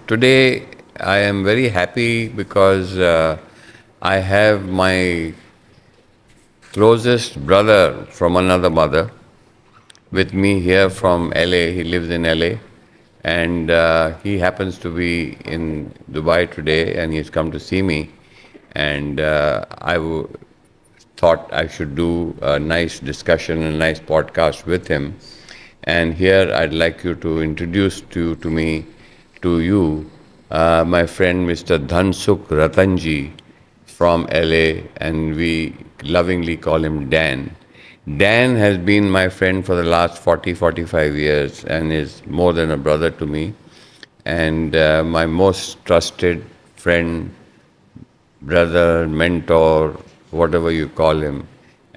Today I am very happy because I have my closest brother from another mother with me here from LA. He lives in LA, and he happens to be in Dubai today, and he's come to see me. And thought I should do a nice discussion, a nice podcast with him. And here I'd like you to introduce to you, my friend Mr. Dhansukh Ratanjee from LA, and we lovingly call him Dan. Dan has been my friend for the last 40, 45 years and is more than a brother to me, and my most trusted friend, brother, mentor, whatever you call him.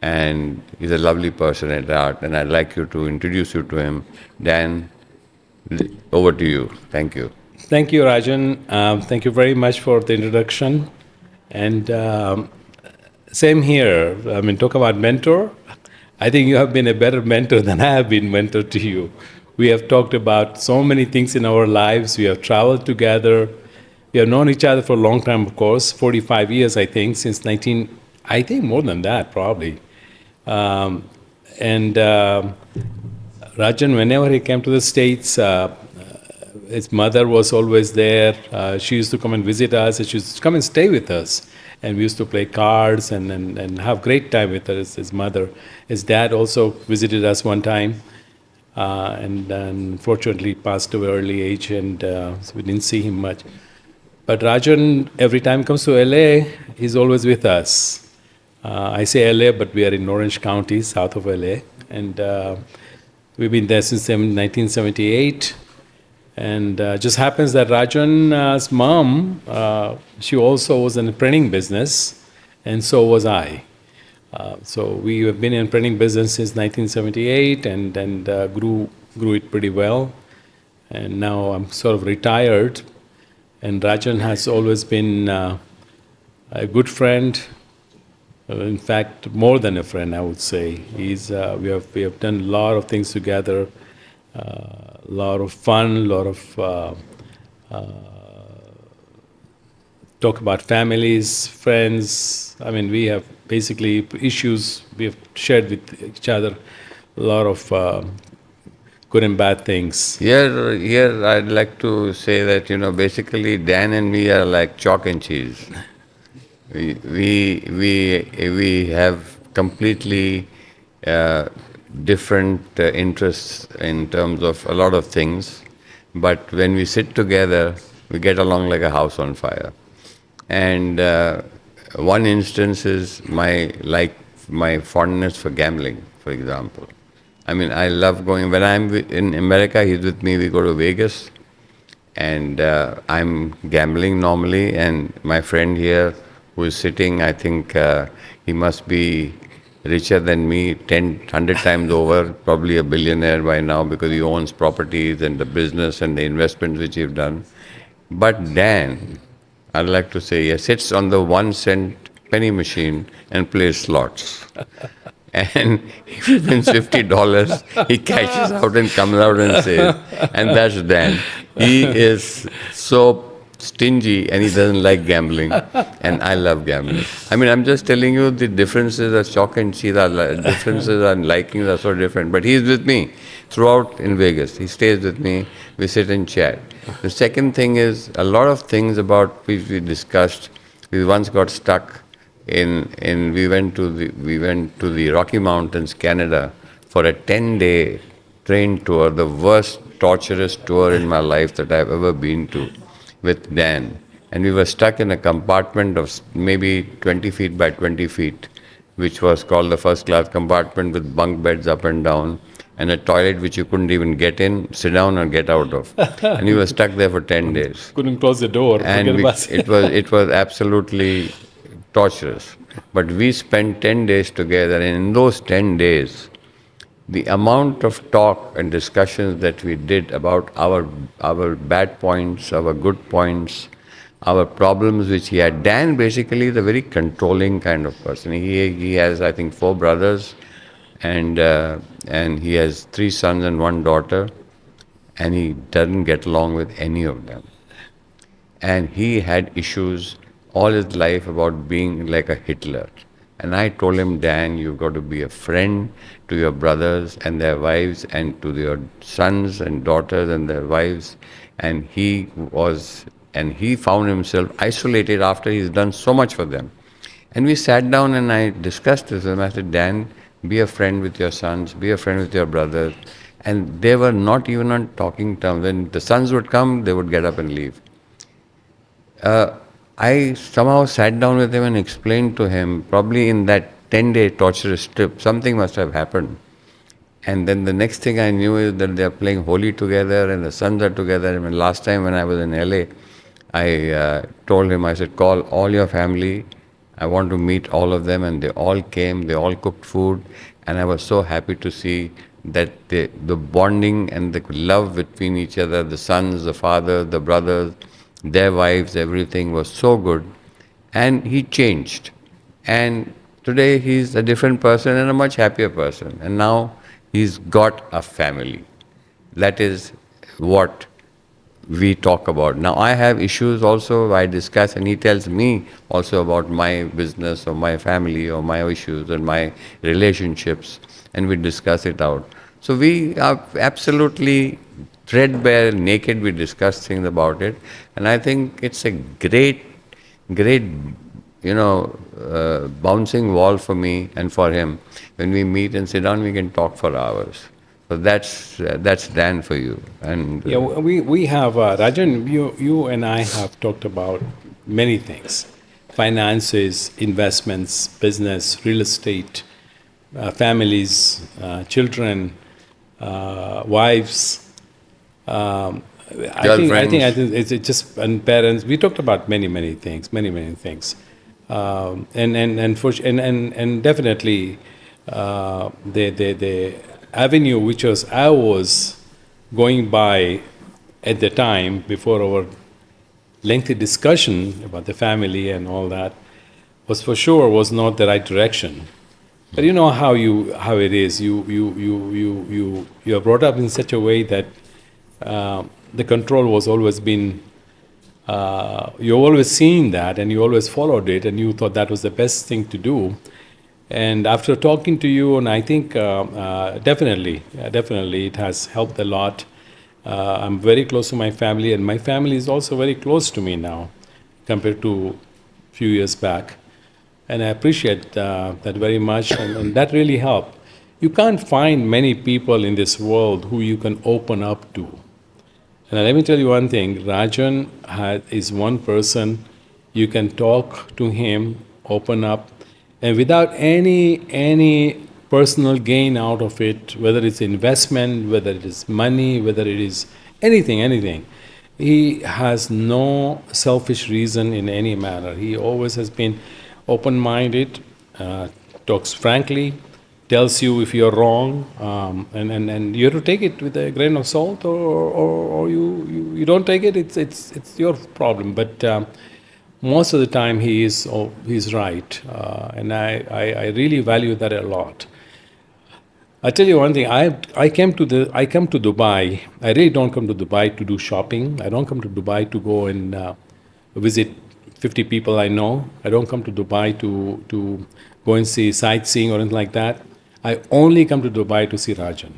And he's a lovely person at heart, and I'd like you to introduce you to him. Dan, over to you. Thank you. Thank you, Rajan. Thank you very much for the introduction. And same here. I mean, talk about mentor. I think you have been a better mentor than I have been mentor to you. We have talked about so many things in our lives. We have traveled together. We have known each other for a long time, of course, 45 years, I think, since I think more than that, probably. And Rajan, whenever he came to the States, his mother was always there. She used to come and visit us, and she used to come and stay with us. And we used to play cards and have great time with her, his mother. His dad also visited us one time, and unfortunately passed away early age, and so we didn't see him much. But Rajan, every time he comes to LA, he's always with us. I say LA, but we are in Orange County, south of LA. And we've been there since 1978. And just happens that Rajan's mom, she also was in the printing business, and so was I. So we have been in printing business since 1978 and grew it pretty well. And now I'm sort of retired. And Rajan has always been a good friend. In fact, more than a friend, I would say. We have done a lot of things together, a lot of fun, a lot of talk about families, friends. I mean, we have basically issues we have shared with each other, a lot of good and bad things. Here I'd like to say that, basically Dan and me are like chalk and cheese. We have completely different interests in terms of a lot of things, but when we sit together, we get along like a house on fire. And one instance is my fondness for gambling, for example. I mean, I love going. When I'm in America, he's with me. We go to Vegas, and I'm gambling normally. And my friend here, who is sitting, I think he must be richer than me 100 times over, probably a billionaire by now because he owns properties and the business and the investments which he's done. But Dan, I'd like to say, he sits on the 1 cent penny machine and plays slots. And if he wins $50, he cashes out and comes out and says, and that's Dan. He is so stingy and he doesn't like gambling, and I love gambling. I mean, I'm just telling you the differences are chalk and cheese, differences and likings are so different. But he's with me throughout in Vegas. He stays with me. We sit and chat. The second thing is a lot of things about which we discussed. We once got stuck we went to the Rocky Mountains, Canada, for a 10-day train tour, the worst torturous tour in my life that I've ever been to, with Dan. And we were stuck in a compartment of maybe 20 feet by 20 feet, which was called the first class compartment, with bunk beds up and down, and a toilet which you couldn't even get in, sit down or get out of. And we were stuck there for 10 days. Couldn't close the door. And it was absolutely torturous. But we spent 10 days together, and in those 10 days, the amount of talk and discussions that we did about our bad points, our good points, our problems which he had. Dan basically is a very controlling kind of person. He has, I think, 4 brothers, and he has 3 sons and 1 daughter, and he doesn't get along with any of them. and he had issues all his life about being like a Hitler. And I told him, Dan, you've got to be a friend to your brothers and their wives, and to your sons and daughters and their wives. And he found himself isolated after he's done so much for them. And we sat down and I discussed this with him. I said, Dan, be a friend with your sons, be a friend with your brothers. And they were not even on talking terms. When the sons would come, they would get up and leave. I somehow sat down with him and explained to him, probably in that 10-day torturous trip, something must have happened. And then the next thing I knew is that they are playing Holi together and the sons are together. I mean, last time when I was in LA, I told him, I said, call all your family. I want to meet all of them. And they all came, they all cooked food. And I was so happy to see that the bonding and the love between each other, the sons, the fathers, the brothers, their wives, everything was so good. And he changed. And today he's a different person and a much happier person. And now he's got a family. That is what we talk about. Now I have issues also I discuss, and he tells me also about my business or my family or my issues and my relationships, and we discuss it out. So we are absolutely threadbare, naked, we discuss things about it. And I think it's a great, bouncing wall for me and for him. When we meet and sit down, we can talk for hours. So that's Dan for you. And Yeah, we have, Rajan, you and I have talked about many things: finances, investments, business, real estate, families, children, wives. I think it's just, and parents. We talked about many things, many things, and definitely the avenue which I was going by at the time before our lengthy discussion about the family and all that was not the right direction. But you know how it is. You are brought up in such a way that the control was always been. You always seen that, and you always followed it, and you thought that was the best thing to do. And after talking to you, and I think definitely it has helped a lot. I'm very close to my family, and my family is also very close to me now, compared to a few years back. And I appreciate that very much, and that really helped. You can't find many people in this world who you can open up to. And let me tell you one thing, Rajan is one person you can talk to him, open up, and without any personal gain out of it, whether it's investment, whether it is money, whether it is anything. He has no selfish reason in any manner. He always has been open-minded, talks frankly, tells you if you're wrong, and you have to take it with a grain of salt, or you don't take it. It's your problem. But most of the time he's right, and I really value that a lot. I tell you one thing. I come to Dubai. I really don't come to Dubai to do shopping. I don't come to Dubai to go and visit 50 people I know. I don't come to Dubai to go and see sightseeing or anything like that. I only come to Dubai to see Rajan,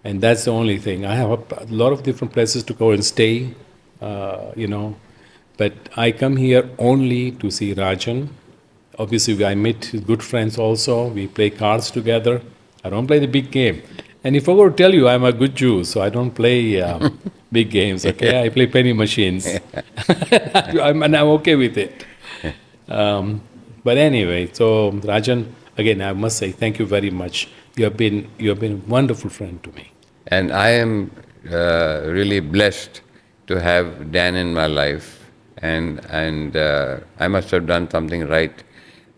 and that's the only thing. I have a lot of different places to go and stay, but I come here only to see Rajan. Obviously, I meet his good friends also. We play cards together. I don't play the big game. And if I were to tell you, I'm a good Jew, so I don't play big games, okay? I play penny machines. And I'm okay with it. But anyway, so Rajan, again, I must say thank you very much. You have been a wonderful friend to me. And I am really blessed to have Dan in my life, and I must have done something right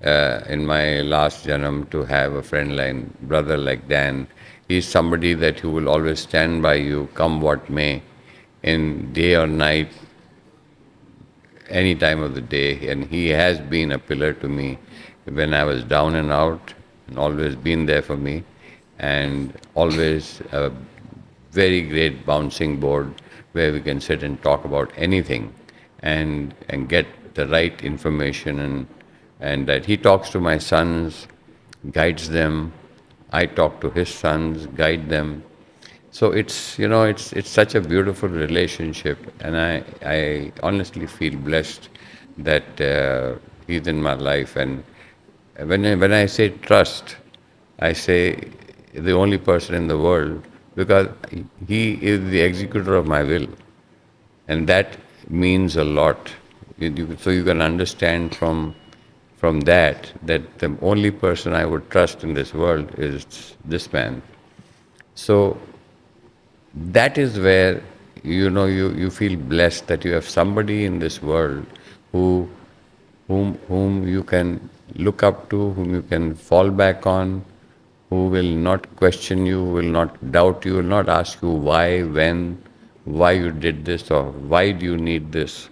in my last janam to have a friend like brother like Dan. He's somebody that who will always stand by you, come what may, in day or night, any time of the day. And he has been a pillar to me when I was down and out, and always been there for me, and always a very great bouncing board where we can sit and talk about anything. and get the right information, and that he talks to my sons, guides them. I talk to his sons, guide them. So it's such a beautiful relationship, and I honestly feel blessed that he's in my life. And when I say trust, I say the only person in the world, because he is the executor of my will, and that means a lot. So you can understand from that the only person I would trust in this world is this man. So that is where you feel blessed that you have somebody in this world who whom you can look up to, whom you can fall back on, who will not question you, will not doubt you, will not ask you why, when, why you did this, or why do you need this.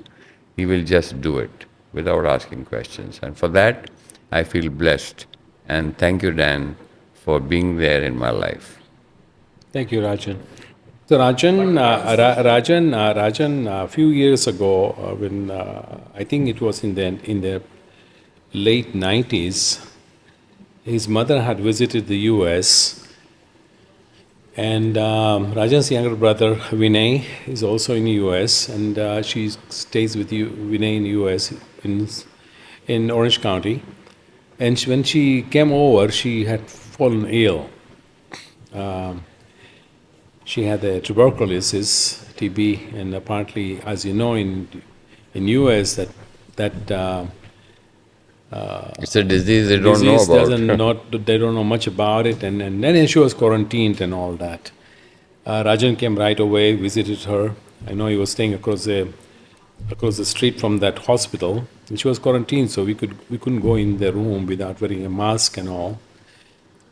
He will just do it without asking questions. And for that, I feel blessed. And thank you, Dan, for being there in my life. Thank you, Rajan. So Rajan, a few years ago, when I think it was in the late 90s, his mother had visited the U.S. And Rajan's younger brother Vinay is also in the U.S. and she stays with Vinay in the U.S. in Orange County. And when she came over, she had fallen ill. She had a tuberculosis, TB, and apparently, as you know, in U.S. that It's a disease they don't know disease about. they don't know much about it, and then she was quarantined and all that. Rajan came right away, visited her. I know he was staying across the street from that hospital, and she was quarantined, so we couldn't go in the room without wearing a mask and all.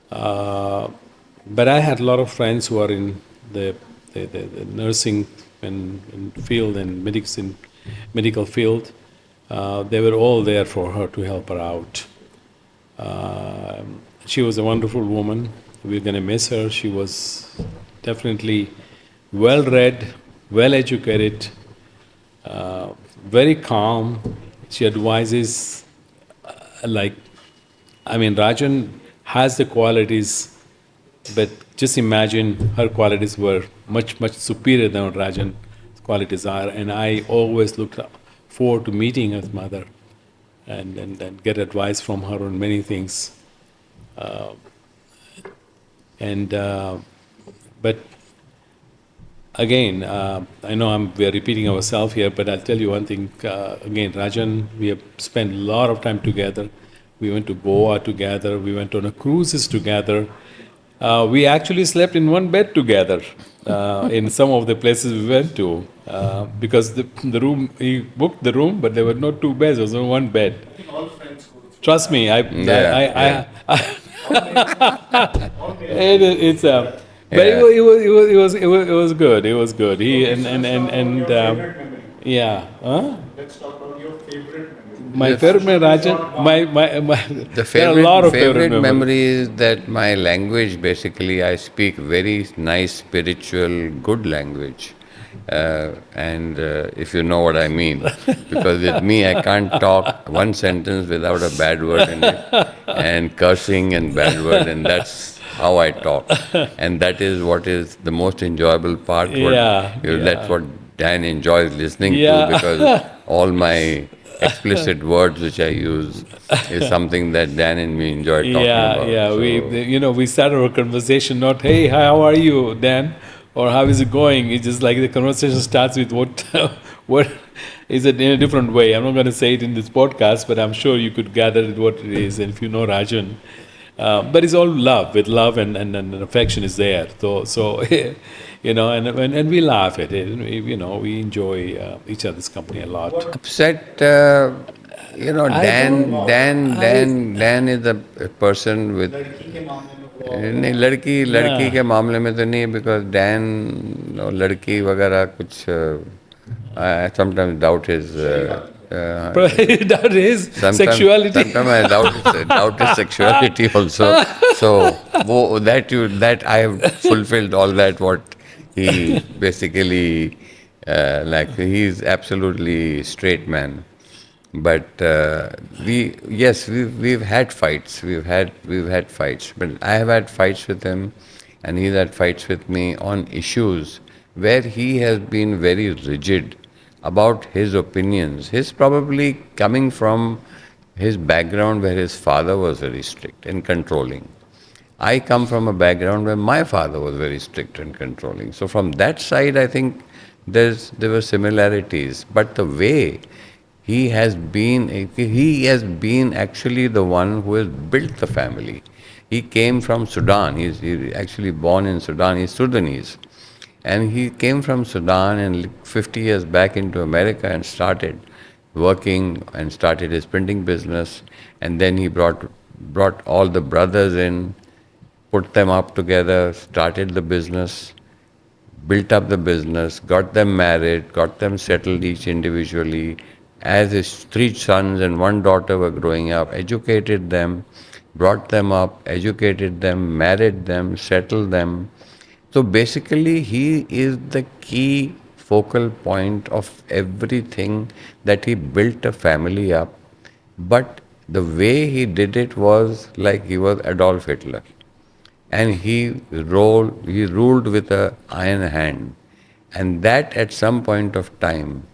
But I had a lot of friends who are in the nursing and field and medical field. They were all there for her to help her out. She was a wonderful woman. We're going to miss her. She was definitely well read, well educated, very calm. She advises Rajan has the qualities, but just imagine her qualities were much, much superior than what Rajan's qualities are. And I always looked forward to meeting his mother and get advice from her on many things. But again, I know we are repeating ourselves here, but I'll tell you one thing. Again, Rajan, we have spent a lot of time together. We went to Goa together. We went on cruises together. We actually slept in one bed together in some of the places we went to because the room, he booked the room, but there were no two beds. There was only one bed. All friends go. Trust me, but it was good. It was good. He and yeah. Huh? Let's talk about your favorite memory. My favorite memory, Rajan, The there are a lot of favorite memories. memory is that my language, basically, I speak very nice, spiritual, good language. And if you know what I mean. Because with me, I can't talk one sentence without a bad word in it, and cursing and bad word, and that's how I talk. And that is what is the most enjoyable part. That's what Dan enjoys listening to, because all my explicit words which I use is something that Dan and me enjoy talking about. So, we started our conversation not, hey, how are you, Dan? Or how is it going? It's just like the conversation starts with what is it in a different way. I'm not going to say it in this podcast, but I'm sure you could gather what it is. And if you know Rajan, but it's all love, with love and affection is there. So and we laugh at it. We enjoy each other's company a lot. Upset, Dan is a person with. नहीं लड़की के मामले में तो नहीं, because Dan लड़की वगैरह कुछ I sometimes doubt his doubt his sexuality. Sometimes I doubt his sexuality also. So that I have fulfilled all that what he basically Like he's absolutely straight man. But we've had fights. We've had fights. But I have had fights with him, and he's had fights with me on issues where he has been very rigid about his opinions. He's probably coming from his background where his father was very strict and controlling. I come from a background where my father was very strict and controlling. So from that side, I think there were similarities. But the way he has been actually the one who has built the family. He came from Sudan. He's actually born in Sudan. He's Sudanese. And he came from Sudan and 50 years back into America and started working and started his printing business. And then he brought all the brothers in, put them up together, started the business, built up the business, got them married, got them settled each individually. As his three sons and one daughter were growing up, educated them, brought them up, educated them, married them, settled them. So basically, he is the key focal point of everything that he built a family up. But the way he did it was like he was Adolf Hitler, and he ruled with a iron hand, and that at some point of time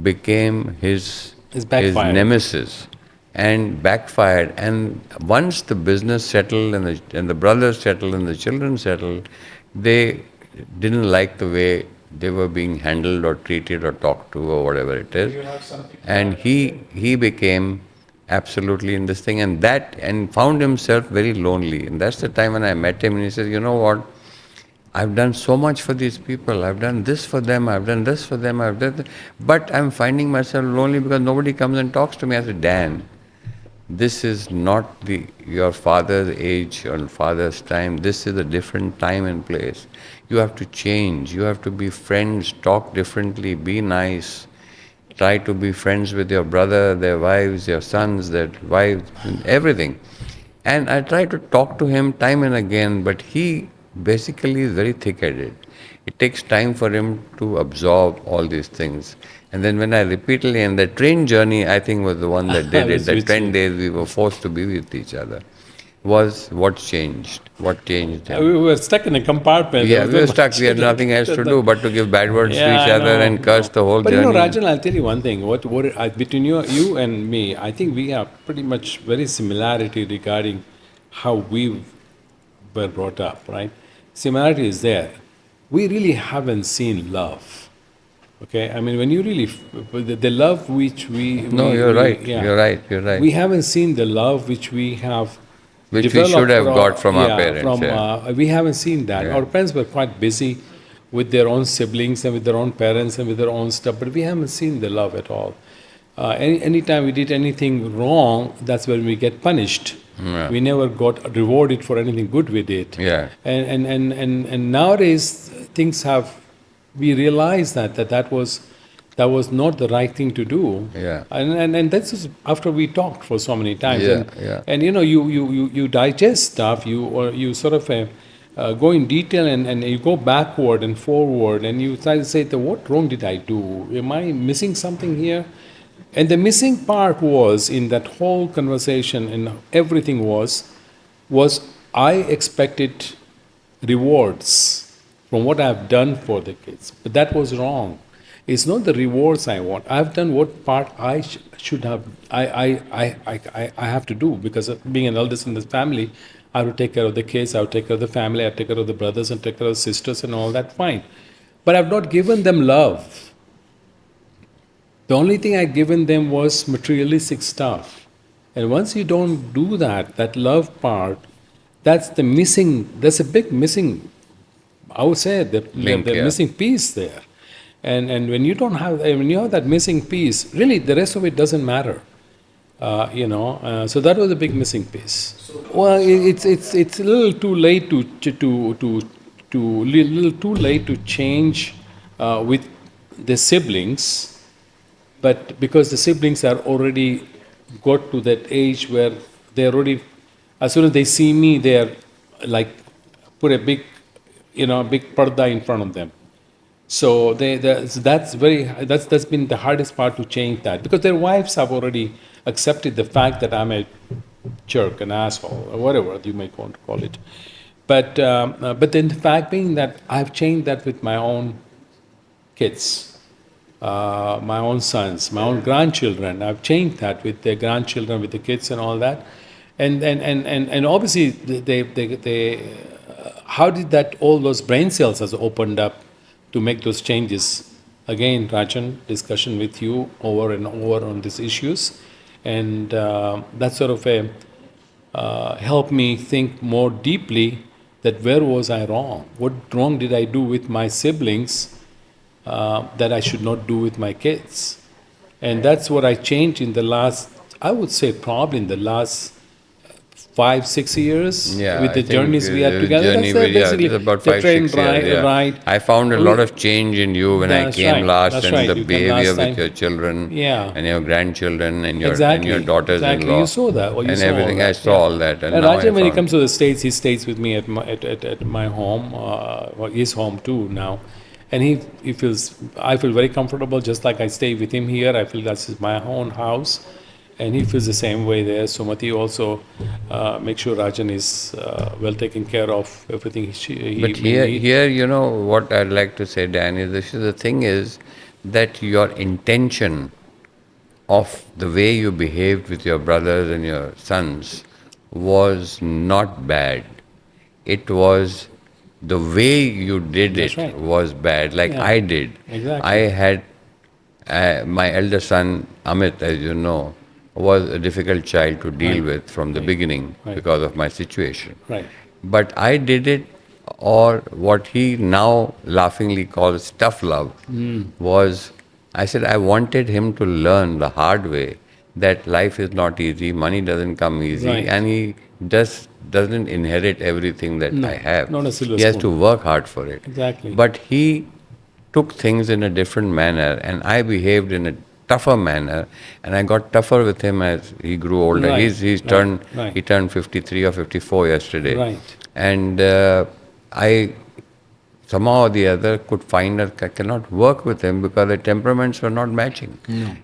became It's backfired. nemesis and backfired. And once the business settled and the brothers settled and the children settled, they didn't like the way they were being handled or treated or talked to or whatever it is. You have something. And he became absolutely in this thing, and found himself very lonely. And that's the time when I met him, and he says, "You know what? I've done so much for these people. I've done this for them. I've done this for them. But I'm finding myself lonely because nobody comes and talks to me." I said, "Dan, this is not your father's age or father's time. This is a different time and place. You have to change. You have to be friends, talk differently, be nice. Try to be friends with your brother, their wives, your sons, their wives, everything." And I try to talk to him time and again, but he basically is very thick-headed. It takes time for him to absorb all these things. And then when I repeatedly, and the train journey, I think, was the one that did it. Was That with 10 you. days we were forced to be with each other. Was what changed. What changed him. We were stuck in a compartment. Yeah, There we was were stuck. We had nothing else to do but to give bad words to each I other know, and curse the whole but journey. you know, Rajan, I'll tell you one thing. Between you and me, I think we have pretty much very similarity regarding how we were brought up, right? Similarity is there. We really haven't seen love. Okay, I mean, when you really the love which No, you're right. You're right. You're right. We haven't seen the love which we have Which we developed should have from- got from our parents, we haven't seen that. Yeah. Our parents were quite busy with their own siblings and with their own parents and with their own stuff, but we haven't seen the love at all. Anytime we did anything wrong, that's when we get punished. Yeah. We never got rewarded for anything good we did. Yeah. And nowadays things have, we realize that was not the right thing to do. Yeah. And that's just after we talked for so many times. Yeah, and, yeah. and you know, you digest stuff, you sort of go in detail and you go backward and forward and you try to say, what wrong did I do? Am I missing something here? And the missing part was in that whole conversation and everything was I expected rewards from what I've done for the kids. But that was wrong. It's not the rewards I want. I've done what part I should have, I have to do because of being an eldest in this family. I have to take care of the kids, I have to take care of the family, I have to take care of the brothers and take care of the sisters and all that, fine. But I've not given them love. The only thing I've given them was materialistic stuff. And once you don't do that love part, that's a big missing, I would say, the Link, yeah. missing piece there. And when you don't have, when you have that missing piece, really the rest of it doesn't matter. So that was a big missing piece. Well, it's a little too late to change with the siblings, but because the siblings are already got to that age where they're already, as soon as they see me, they're like put a big parda in front of them. So so that's been the hardest part to change that, because their wives have already accepted the fact that I'm a jerk, an asshole, or whatever you may want to call it. But then the fact being that I've changed that with my own kids, my own sons, my own grandchildren. I've changed that with their grandchildren, with the kids, and all that. And obviously, how did that, all those brain cells has opened up to make those changes? Again, Rajan, discussion with you over and over on these issues, and that sort of helped me think more deeply that where was I wrong? What wrong did I do with my siblings that I should not do with my kids? And that's what I changed in the last, I would say, probably in the last 5-6 years, Yeah, with I the think, journeys we had together. journey That's with, yeah, basically it's about the 5-6 train years. ride. Yeah. Ride. I found a lot of change in you when I That's came right, last, that's and right, the you came behavior last with time. your children, Yeah. and your grandchildren, and your Exactly. daughters-in-law. Exactly. You saw that. Or you and saw all everything. that. I saw Yeah. all that, and And now I Rajan, when he found- comes to the States, he stays with me at my home, his home too now. And he feels, I feel very comfortable, just like I stay with him here. I feel that's my own house. And he feels the same way there. So Mati also makes sure Rajan is well taken care of, everything he But may need. here, you know, what I'd like to say, Dan, is the thing is that your intention of the way you behaved with your brothers and your sons was not bad. It was the way you did That's it right. was bad, like Yeah. I did. Exactly. I had my elder son, Amit, as you know, was a difficult child to deal with from the beginning Right. because of my situation. Right. But I did it, or what he now laughingly calls tough love, was I said I wanted him to learn the hard way that life is not easy, money doesn't come easy, Right. and he doesn't inherit everything that No, I have. not a silver He has to spoon. work hard for it. Exactly. But he took things in a different manner, and I behaved in a tougher manner, and I got tougher with him as he grew older. Right, He's right, turned right. he turned 53 or 54 yesterday, Right. and I somehow or the other could find that I cannot work with him because the temperaments were not matching.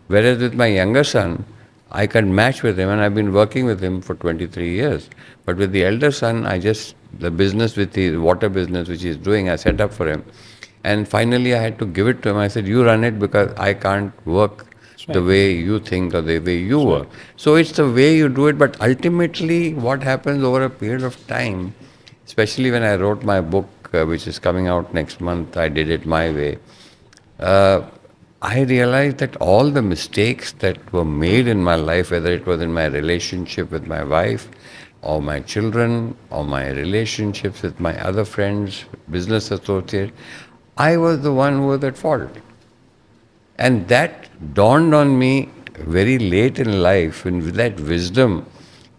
Whereas with my younger son, I can match with him, and I've been working with him for 23 years. But with the elder son, the business with the water business which he's doing, I set up for him. And finally, I had to give it to him. I said, you run it because I can't work the way you think or the way you work. So it's the way you do it. But ultimately, what happens over a period of time, especially when I wrote my book, which is coming out next month, I did it my way. I realized that all the mistakes that were made in my life, whether it was in my relationship with my wife, or my children, or my relationships with my other friends, business associates, I was the one who was at fault. And that dawned on me very late in life, and that wisdom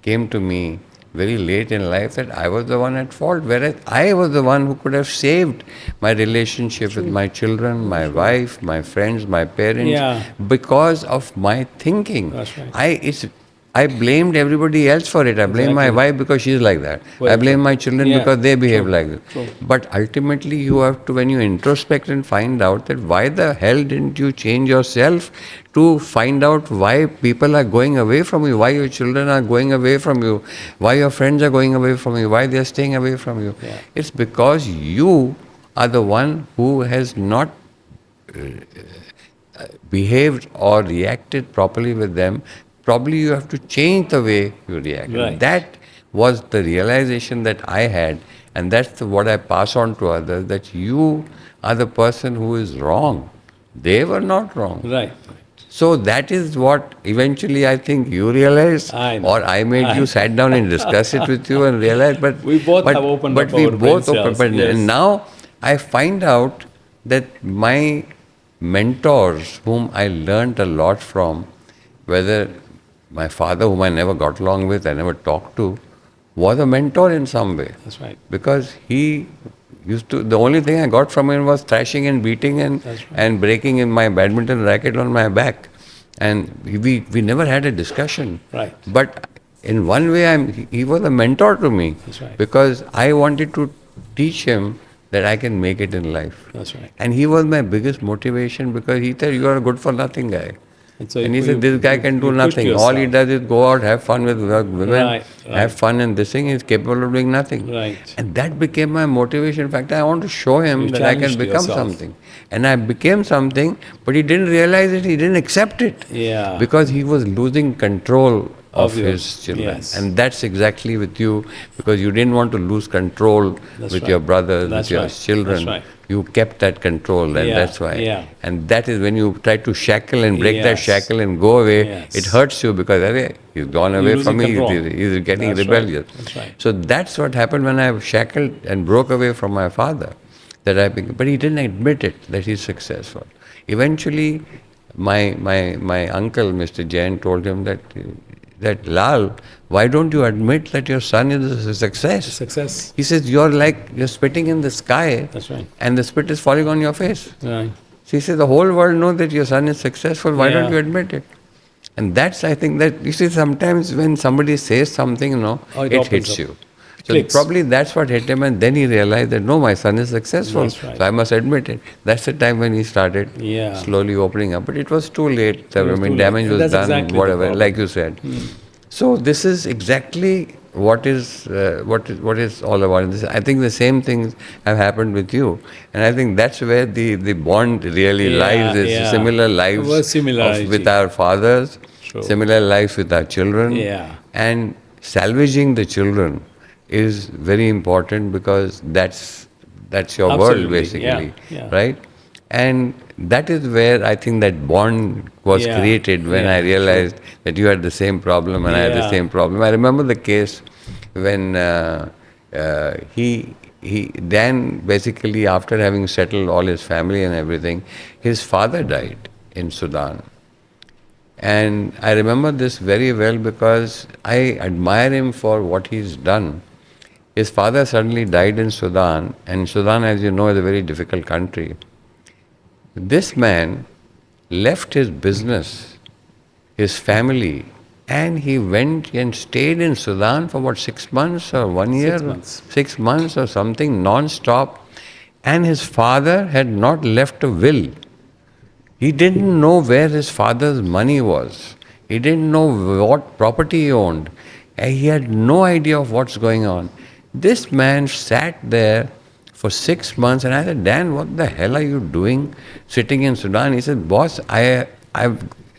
came to me very late in life, that I was the one at fault, whereas I was the one who could have saved my relationship with my children, my wife, my friends, my parents, Yeah. because of my thinking. That's right. I blamed everybody else for it. I blame my Exactly. wife because she's like that. Very I blame true. my children Yeah. because they behave True. like that. True. But ultimately, you have to, when you introspect and find out that why the hell didn't you change yourself to find out why people are going away from you, why your children are going away from you, why your friends are going away from you, why they are staying away from you. Yeah. It's because you are the one who has not behaved or reacted properly with them. Probably you have to change the way you react. Right. That was the realization that I had, and that's what I pass on to others, that you are the person who is wrong. They were not wrong. Right. So that is what eventually I think you realized, I know. or I made you sat down and discuss it with you and realize. But We both have opened but up we our both brain opened. cells, yes. And now I find out that my mentors, whom I learned a lot from, whether my father, whom I never got along with, I never talked to, was a mentor in some way. That's right. Because he used to, the only thing I got from him was thrashing and beating That's right. and breaking in my badminton racket on my back. And we never had a discussion. Right. But in one way, he was a mentor to me. That's right. Because I wanted to teach him that I can make it in life. That's right. And he was my biggest motivation because he said, you are a good for nothing guy. And so And he said, this guy can do you pushed nothing. All he yourself. does is go out, have fun with women, Right, have fun, and this thing is capable of doing nothing. Right. And that became my motivation. In fact, I want to show him You that I can challenged become yourself. something. And I became something, but he didn't realize it, he didn't accept it. Yeah. Because he was losing control of Of your- his children. yes. And that's exactly with you, because you didn't want to lose control That's with right. your brothers, That's with your right. children. That's right. You kept that control, and Yeah, that's why. yeah. And that is when you try to shackle and break that Yes. shackle and go away, Yes. it hurts you because arey, he's gone You're away losing from me, control. he's getting That's right. rebellious. That's right. So that's what happened when I shackled and broke away from my father. But he didn't admit it, that he's successful. Eventually, my uncle, Mr. Jain, told him that Lal, why don't you admit that your son is a success? Success. He says, you're spitting in the sky, That's right. and the spit is falling on your face. Right. So he says, the whole world knows that your son is successful, why don't Yeah. you admit it? And that's, I think, that, you see, sometimes when somebody says something, Oh, it it opens hits up. you. So Clicks. probably that's what hit him, and then he realized that, no, my son is successful, That's right. so I must admit it. That's the time when he started Yeah. slowly opening up. But it was too late. It was too late. Damage And was that's done, exactly the whatever, problem. like you said. So this is exactly what is all about. I think the same things have happened with you, and I think that's where the bond really Yeah, lies. Is yeah. similar There lives was similarity. with our fathers, True. similar lives with our children, Yeah. and salvaging the children is very important because that's your world Absolutely. basically, Yeah, yeah. right? And that is where I think that bond was Yeah, created when yeah, I realized that you had the same problem and I had the Yeah. same problem. I remember the case when Dan, basically after having settled all his family and everything, his father died in Sudan. And I remember this very well because I admire him for what he's done. His father suddenly died in Sudan, and Sudan, as you know, is a very difficult country. This man left his business, his family, and he went and stayed in Sudan for what, 6 months or 1 year? 6 months. 6 months or something, non-stop. And his father had not left a will. He didn't know where his father's money was. He didn't know what property he owned. And he had no idea of what's going on. This man sat there for 6 months, and I said, Dan, what the hell are you doing sitting in Sudan? He said, boss,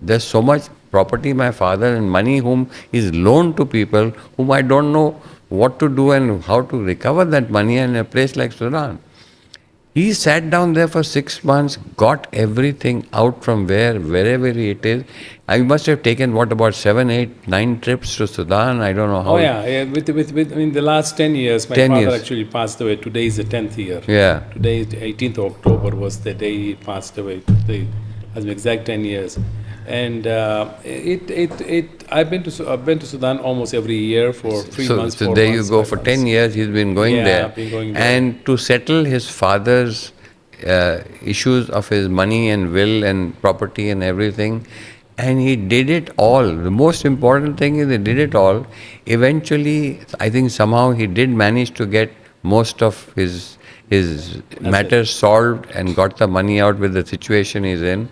there's so much property my father and money whom he's loaned to people whom I don't know what to do and how to recover that money in a place like Sudan. He sat down there for 6 months, got everything out from wherever it is. I must have taken, what, about 7, 8, 9 trips to Sudan. I don't know how. Oh yeah. With in the last 10 years, my 10 father years. actually passed away. Today is the 10th year. Yeah. Today is the 18th of October was the day he passed away. Today has been exact 10 years. And I've been to Sudan almost every year for 3 months. So 4 there months, you go. 5 For months. 10 years he's been going Yeah, there. been going there. And to settle his father's issues of his money and will and property and everything. And he did it all. The most important thing is he did it all. Eventually, I think somehow he did manage to get most of his matters solved and got the money out with the situation he's in.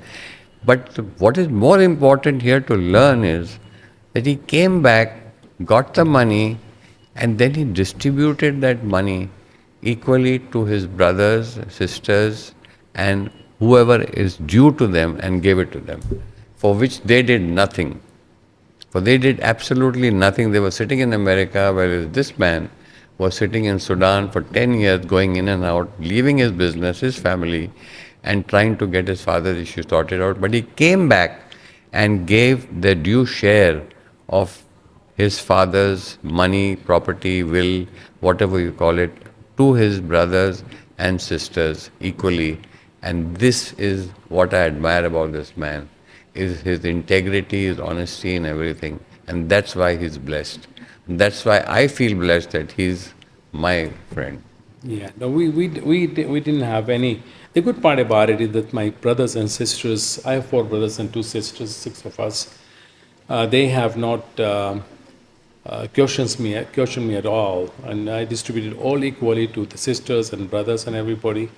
But what is more important here to learn is that he came back, got the money, and then he distributed that money equally to his brothers, sisters, and whoever is due to them, and gave it to them, for which they did nothing. For they did absolutely nothing. They were sitting in America, whereas this man was sitting in Sudan for 10 years, going in and out, leaving his business, his family, and trying to get his father's issues sorted out. But he came back and gave the due share of his father's money, property, will, whatever you call it, to his brothers and sisters equally. And this is what I admire about this man, is his integrity, his honesty in everything. And that's why he's blessed. And that's why I feel blessed that he's my friend. Yeah, no, we didn't have any. The good part about it is that my brothers and sisters, I have 4 brothers and 2 sisters, 6 of us. They have not question me at all, and I distributed all equally to the sisters and brothers and everybody,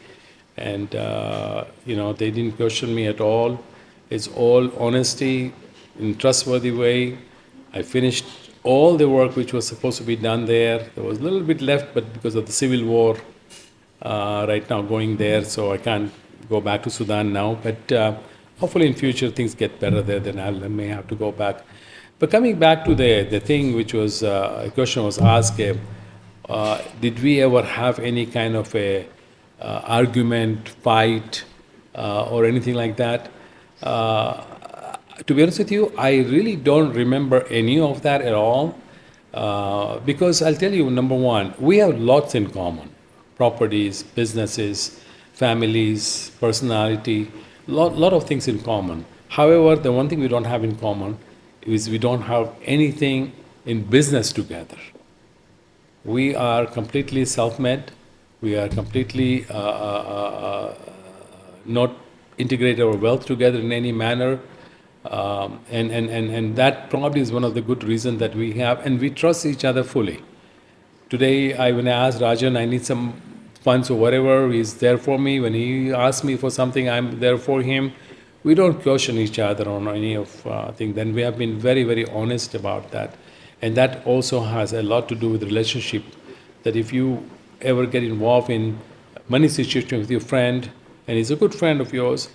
and they didn't question me at all. It's all honesty, in trustworthy way. I finished all the work which was supposed to be done there. There was a little bit left, but because of the civil war right now going there, so I can't go back to Sudan now. But hopefully in future things get better there, then I may have to go back. But coming back to the thing which was, a question was asked, did we ever have any kind of a argument, fight, or anything like that? To be honest with you, I really don't remember any of that at all. Because I'll tell you, number one, we have lots in common: properties, businesses, families, personality, lot of things in common. However, the one thing we don't have in common is we don't have anything in business together. We are completely self-made. We are completely not integrate our wealth together in any manner. And that probably is one of the good reasons that we have, and we trust each other fully. Today, when I asked Rajan, I need some funds or whatever, he's there for me. When he asks me for something, I'm there for him. We don't question each other on any of things. Then we have been very, very honest about that. And that also has a lot to do with relationship, that if you ever get involved in money situation with your friend, and he's a good friend of yours,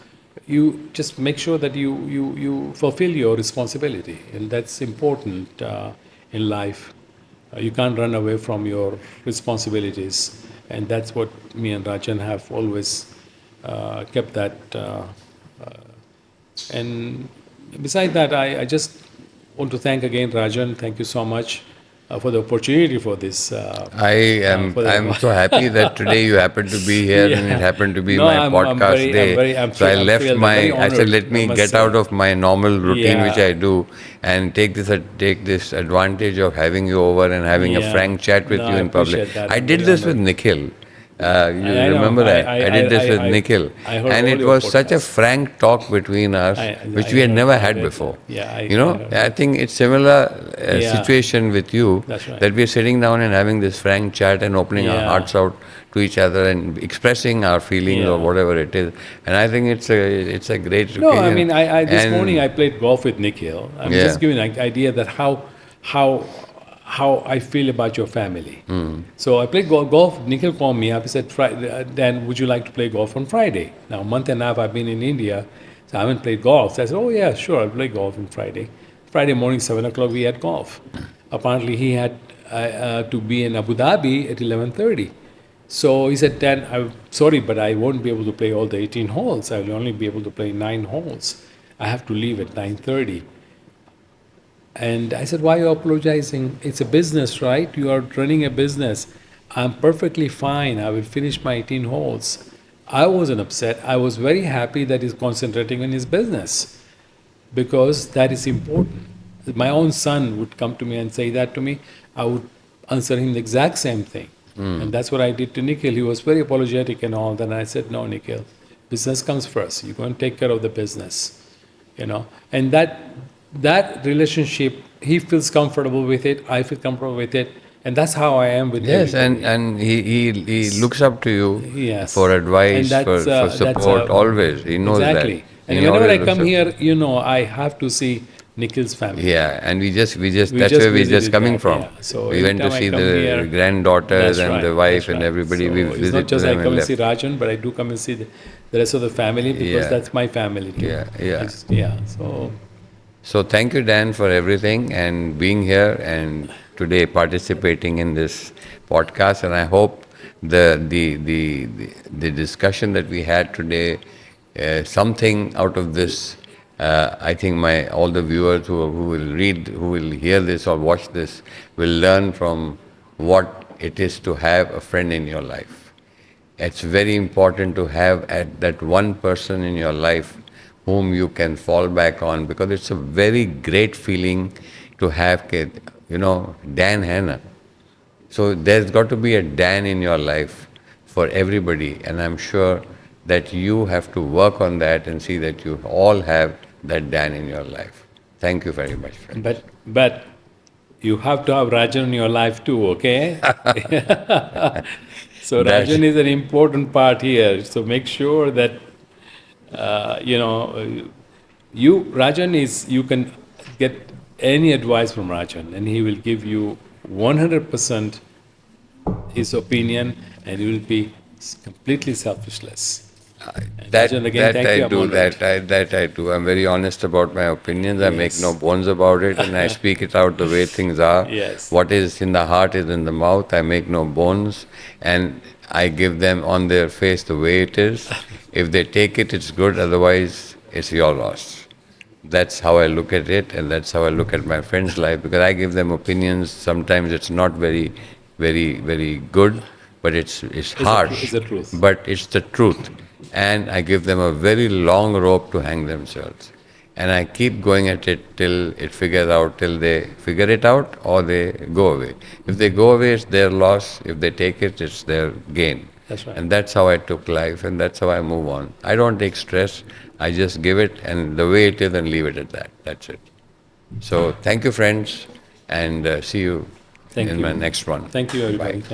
you just make sure that you fulfill your responsibility. And that's important in life. You can't run away from your responsibilities. And that's what me and Rajan have always kept that. And beside that, I just want to thank again Rajan. Thank you so much for the opportunity for this. I'm so happy that today you happened to be here, and it happened to be No, my I'm podcast very- day. I'm very- I'm so I feel- I left feel my. very I said, honored, let me I must get say. out of my normal routine, which Yeah. I do, and take this advantage of having you over and having a Yeah. frank chat with No, you I in public. appreciate that. I I'm did very this with honored. Nikhil. You I know. remember that? I did this with I- Nikhil, I heard and all it your was such a podcasts. frank talk between us, which I we had heard- never I had heard before. that. Yeah, I heard I think it's similar Yeah. situation with you. That's right. That we're sitting down and having this frank chat and opening our Yeah. hearts out to each other and expressing our feelings or Yeah. whatever it is. And I think it's a great No, occasion. I mean, this And- morning I played golf with Nikhil. I'm Yeah. just giving an idea that how I feel about your family. So I played golf. Nikhil called me up. He said, Dan, would you like to play golf on Friday? Now, a month and a half I've been in India, so I haven't played golf. So I said, oh yeah, sure, I'll play golf on Friday. Friday morning, 7 o'clock, we had golf. Apparently, he had to be in Abu Dhabi at 11:30. So he said, Dan, I'm sorry, but I won't be able to play all the 18 holes. I will only be able to play 9 holes. I have to leave at 9:30. And I said, why are you apologizing? It's a business, right? You are running a business. I'm perfectly fine. I will finish my 18 holes. I wasn't upset. I was very happy that he's concentrating on his business, because that is important. My own son would come to me and say that to me. I would answer him the exact same thing. And that's what I did to Nikhil. He was very apologetic and all. Then I said, no, Nikhil, business comes first. You go and take care of the business, And that relationship, he feels comfortable with it. I feel comfortable with it. And that's how I am with Yes, everybody. and he looks up to you Yes. for advice, And for that's, support, always. He knows exactly. that. And He whenever I always come looks up. here, I have to see Nikhil's family. Yeah, and we just We that's just where we're visited just coming that, from. yeah. So We went to anytime I see come the here, granddaughters That's and right, the wife that's and right. everybody. So We it's visited not just them I come and left. see Rajan, but I do come and see the rest of the family, because Yeah. that's my family too. Yeah. So So thank you, Dan, for everything and being here and today participating in this podcast. And I hope the discussion that we had today, something out of this. I think all the viewers who will hear this or watch this, will learn from what it is to have a friend in your life. It's very important to have that one person in your life whom you can fall back on, because it's a very great feeling to have, Dan Hanna. So there's got to be a Dan in your life for everybody, and I'm sure that you have to work on that and see that you all have that Dan in your life. Thank you very much, friend. but you have to have Rajan in your life too, okay? So That's- Rajan is an important part here. So make sure that you can get any advice from Rajan, and he will give you 100% his opinion, and you will be completely selfishless. And That, Rajan, again, thank you. I I'm do. honored. That I do. I'm very honest about my opinions. I make Yes. no bones about it, and I speak it out the way things are. Yes. What is in the heart is in the mouth. I make no bones, and I give them on their face the way it is. If they take it, it's good. Otherwise, it's your loss. That's how I look at it, and that's how I look at my friends' life, because I give them opinions. Sometimes it's not very good, but it's harsh. It's the truth. But it's the truth. And I give them a very long rope to hang themselves. And I keep going at it till they figure it out or they go away. If they go away, it's their loss. If they take it, it's their gain. That's right. And that's how I took life, and that's how I move on. I don't take stress. I just give it and the way it is and leave it at that. That's it. So thank you, friends, and see you Thank in you. my next one. Thank you, everybody. Bye.